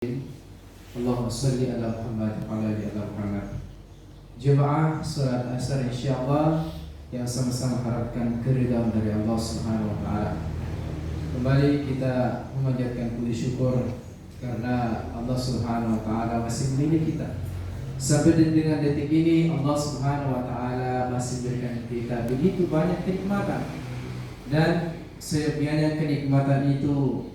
Allahumma salli ala Muhammad wa ala ali Muhammad. Jemaah salat asar insyaallah yang sama-sama harapkan keridhaan dari Allah Subhanahu wa taala. Kembali kita memanjatkan puji syukur karena Allah Subhanahu wa taala masih memilih kita. Sampai dengan detik ini Allah Subhanahu wa taala masih berikan kita begitu banyak kenikmatan. Dan sebenarnya kenikmatan itu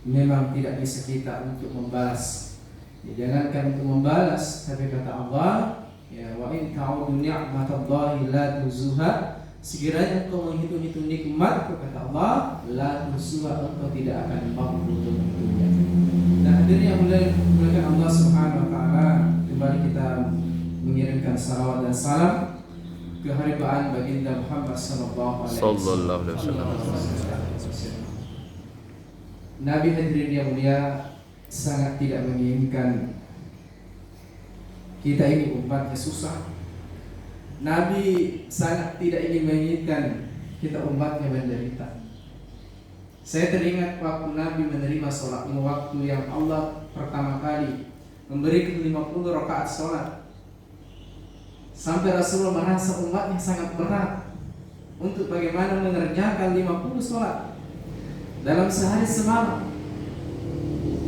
memang tidak bisa kita untuk membalas. Ya, jangankan untuk membalas, tapi kata Allah, ya wa in ta'udu ni'matallahi la tuzuha. Sekiranya engkau menghitung-hitung nikmat, kata Allah, la tuzuha, engkau tidak akan mampu untuk menghitungnya. Nah, hadirin yang mulia Allah Subhanahu wa taala, kembali kita mengirimkan salawat dan salam ke haribaan baginda Muhammad sallallahu alaihi wasallam. Nabi hadirin yang mulia sangat tidak menginginkan kita ini umatnya susah. Nabi sangat tidak ingin menginginkan kita umatnya menderita. Saya teringat waktu Nabi menerima sholat waktu yang Allah pertama kali memberikan 50 rakaat sholat. Sampai Rasulullah merasa umatnya sangat berat untuk bagaimana mengerjakan 50 sholat dalam sehari semalam,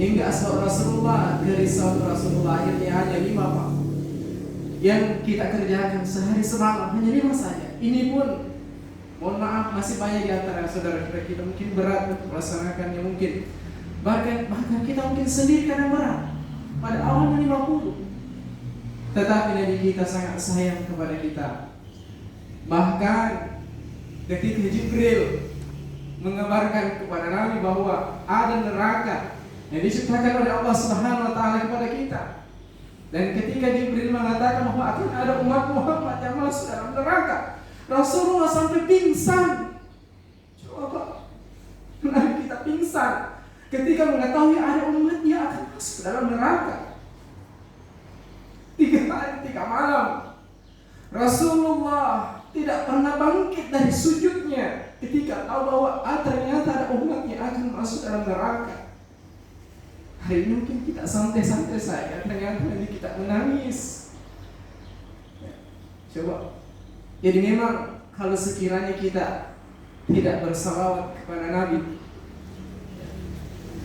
hingga asal Rasulullah dari sahabat Rasulullah akhirnya hanya 5 Pak yang kita kerjakan sehari semalam, hanya 5 saja. Ini pun mohon maaf masih banyak di antara saudara kita mungkin berat untuk melaksanakannya, mungkin bahkan kita mungkin sendiri kadang berat pada awalnya 50, tetapi Nabi kita sangat sayang kepada kita. Bahkan ketika Jibril mengabarkan kepada Nabi bahwa ada neraka yang diciptakan oleh Allah Subhanahu wa taala kepada kita. Dan ketika Jibril mengatakan bahwa akan ada umat Muhammad yang masuk dalam neraka, Rasulullah sampai pingsan. Coba Nabi kita pingsan ketika mengetahui ada umat yang akan masuk dalam neraka. 3 hari 3 malam Rasulullah tidak pernah bangkit dari sujudnya ketika tahu bahwa ternyata ada umat yang akan masuk dalam neraka. Hari ini mungkin kita santai-santai saja, ternyata nanti kita menangis. Coba. Jadi memang kalau sekiranya kita tidak bersalawat kepada Nabi,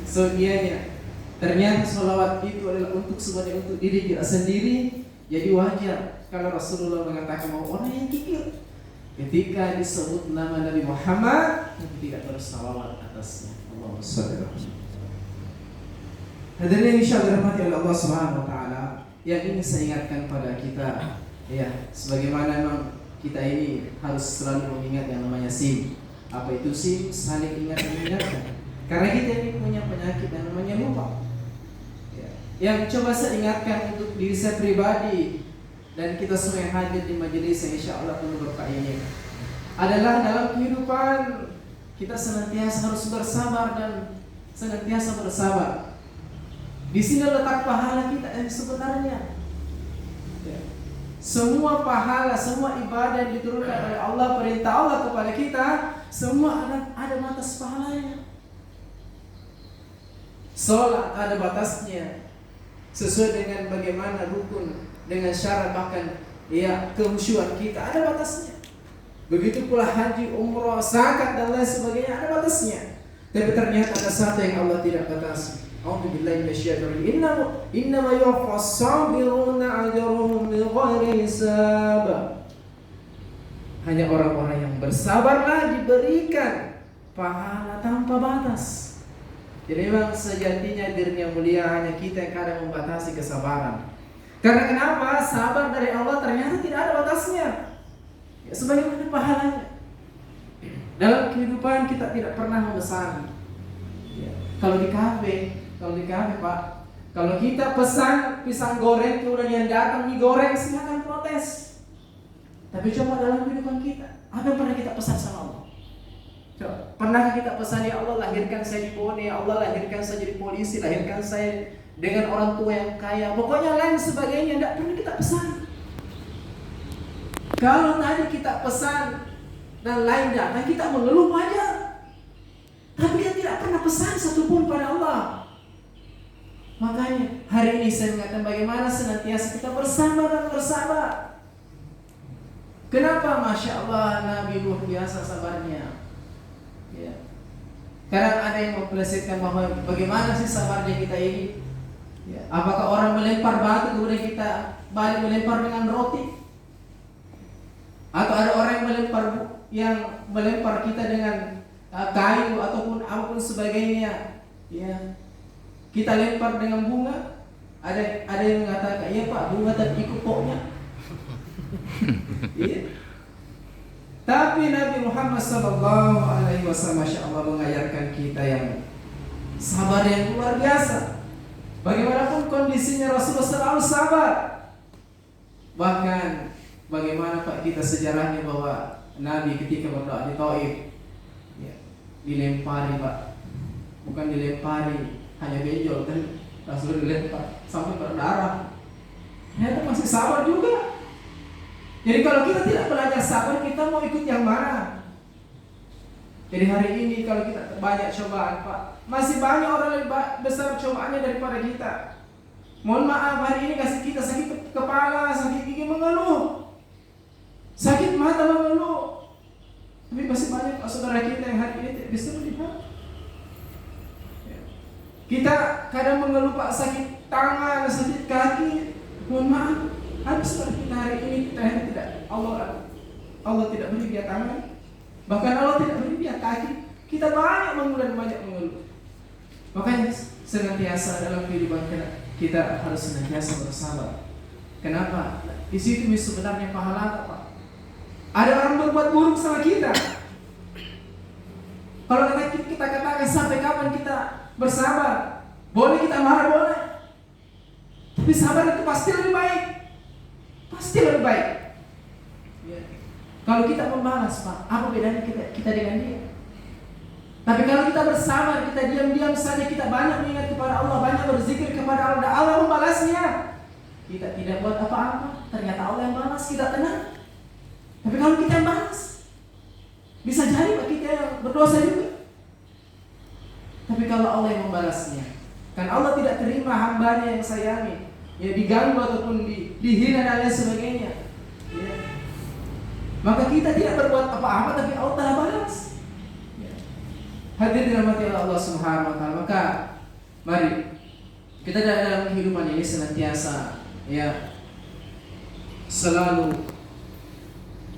sebenarnya ternyata salawat itu adalah untuk sebenarnya untuk diri kita sendiri. Jadi wajar kalau Rasulullah mengatakan bahwa orang yang kikir ketika disebut nama Nabi Muhammad tidak bersalawat atasnya. Allahumma shalli ala Muhammad. Hadirin insyaallah dirahmati oleh Allah Subhanahu wa taala, yang ingin saya ingatkan pada kita, ya, sebagaimana memang kita ini harus selalu mengingat yang namanya SIM. Apa itu SIM? Saling ingat dan mengingatkan. Karena kita ini punya penyakit yang namanya lupa. Ya. Yang coba saya ingatkan untuk diri saya pribadi dan kita semua yang hadir di majelis yang insyaallah penuh berkah ini adalah dalam kehidupan kita senantiasa harus bersabar dan senantiasa bersabar. Di sini letak pahala kita yang sebenarnya. Ya. Semua pahala, semua ibadah yang diturunkan oleh Allah, perintah Allah kepada kita, semua ada batas pahalanya. Salat ada batasnya, sesuai dengan bagaimana rukun, dengan syarat, bahkan ya kekhusyuan kita ada batasnya. Begitu pula haji, umrah, zakat dan lain sebagainya ada batasnya. Tapi ternyata ada satu yang Allah tidak batasi. A'udzubillahi minasyaitonir rajim. Innama yuwaffas sabiruna ajruhum bighairi hisab. Hanya orang-orang yang bersabarlah diberikan pahala tanpa batas. Jadi memang sejatinya diri yang mulia hanya kita yang kadang membatasi kesabaran. Karena kenapa? Sabar dari Allah ternyata tidak ada batasnya. Ya, sebagaimana pahalanya. Dalam kehidupan kita tidak pernah memesan. Ya. Kalau di kafe Pak, kalau kita pesan pisang goreng kemudian yang datang mie goreng, silakan protes. Tapi coba dalam kehidupan kita, apa yang pernah kita pesan sama Allah? Coba, pernahkah kita pesan, ya Allah lahirkan saya di Bone, ya Allah lahirkan saya jadi polisi, lahirkan saya dengan orang tua yang kaya, pokoknya lain sebagainya, tidak pernah kita pesan. Kalau tadi kita pesan dan lain datang, kita mengeluh wajar. Tapi kita tidak pernah pesan satupun pada Allah. Makanya hari ini saya mengatakan bagaimana senantiasa kita bersabar dan bersabar. Kenapa? Masya Allah, Nabi luar biasa sabarnya. Ya. Kadang ada yang mempelesetkan bahwa bagaimana sih sabarnya kita ini. Ya. Apakah orang melempar batu kemudian kita balik melempar dengan roti? Atau ada orang yang melempar kita dengan kayu ataupun apapun sebagainya? Ya. Kita lempar dengan bunga. Ada yang mengatakan, iya Pak, bunga tapi ikut pokoknya. Iya. Tapi Nabi Muhammad SAW, Masya Allah, mengajarkan kita yang sabar yang luar biasa. Bagaimanapun kondisinya, Rasulullah selalu sabar. Bahkan bagaimana Pak kita sejarahnya bahwa Nabi ketika berdoa di Taif, ya, dilempari Pak, bukan dilempari hanya benjol, kan Rasulullah dilempar sampai berdarah. Ternyata masih sabar juga. Jadi kalau kita tidak belajar sabar, kita mau ikut yang mana? Jadi hari ini kalau kita banyak cobaan Pak, masih banyak orang lebih besar cobaannya daripada kita. Mohon maaf, hari ini kasih kita sakit kepala, sakit gigi mengeluh, sakit mata mengeluh. Tapi masih banyak saudara kita yang hari ini tidak bisa melihat. Kita kadang mengeluh Pak, sakit tangan, sakit kaki. Mohon maaf, habis kita hari ini kita tidak Allah tidak beri dia tangan, bahkan Allah tidak beri dia kaki. Kita banyak mengeluh. Makanya senantiasa dalam kehidupan kita harus senantiasa bersabar. Kenapa? Di situ sebenarnya pahala Pak. Ada orang berbuat buruk sama kita. Kalau kita katakan sampai kapan kita bersabar? Boleh kita marah, boleh. Tapi sabar itu pasti lebih baik. Pasti lebih baik. Ya. Kalau kita membalas Pak, apa bedanya kita dengan dia? Tapi kalau kita bersabar, kita diam-diam saja, kita banyak mengingat kepada Allah, banyak berzikir kepada Allah, Allah membalasnya. Kita tidak buat apa-apa, ternyata Allah yang balas, kita tenang. Tapi kalau kita yang balas, bisa jadi Pak kita yang berdosa juga. Tapi kalau Allah yang membalasnya, kan Allah tidak terima hambanya yang sayangi, ya diganggu ataupun dihina dan lain sebagainya. Ya. Maka kita tidak berbuat apa-apa, tapi Allah telah balas. Ya. Hadirin dirahmati Allah Subhanahu Wa Taala. Maka mari kita dalam kehidupan ini senantiasa ya selalu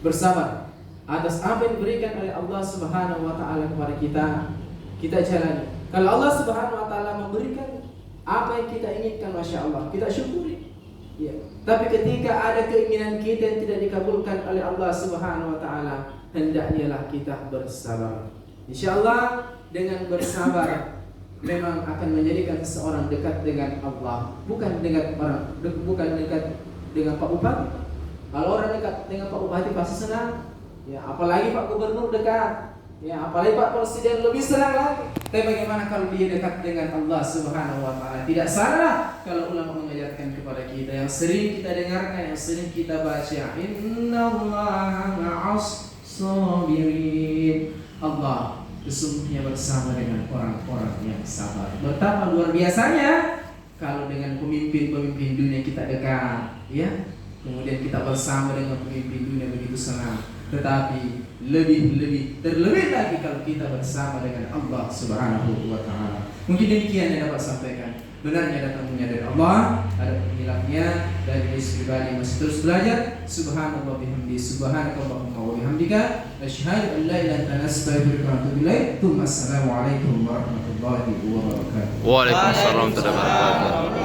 bersabar atas apa yang diberikan oleh Allah Subhanahu Wa Taala kepada kita jalani. Kalau Allah Subhanahu Wa Taala memberikan apa yang kita inginkan, Masya Allah, kita syukuri. Ya. Tapi ketika ada keinginan kita yang tidak dikabulkan oleh Allah Subhanahu Wa Taala, hendaknya kita bersabar. Insya Allah dengan bersabar memang akan menjadikan seseorang dekat dengan Allah, bukan dekat dengan Pak Bupati. Kalau orang dekat dengan Pak Bupati pasti senang. Ya, apalagi Pak Gubernur dekat. Ya, apalagi Pak Presiden lebih senang lagi. Tapi bagaimana kalau dia dekat dengan Allah Subhanahu Wa Taala? Tidak salah kalau ulama mengajarkan kepada kita yang sering kita dengarkan, yang sering kita baca, Innallaha ma'as sabirin. Allah sesungguhnya bersama dengan orang-orang yang sabar. Betapa luar biasanya kalau dengan pemimpin-pemimpin dunia kita dekat, ya. Kemudian kita bersama dengan pemimpin dunia begitu senang. Tetapi terlebih lagi kalau kita bersama dengan Allah Subhanahu Wa Taala. Mungkin demikian yang dapat sampaikan. Benarnya datangnya dari Allah, ada penghilangnya dari diri pribadi masih terus belajar. Subhanallah bihamdi, subhanakallahumma wa bihamdika, asyhadu an la ilaha illa anta, astaghfiruka wa atubu ilaik. Assalamualaikum warahmatullahi wabarakatuh. Waalaikumsalam warahmatullahi wabarakatuh.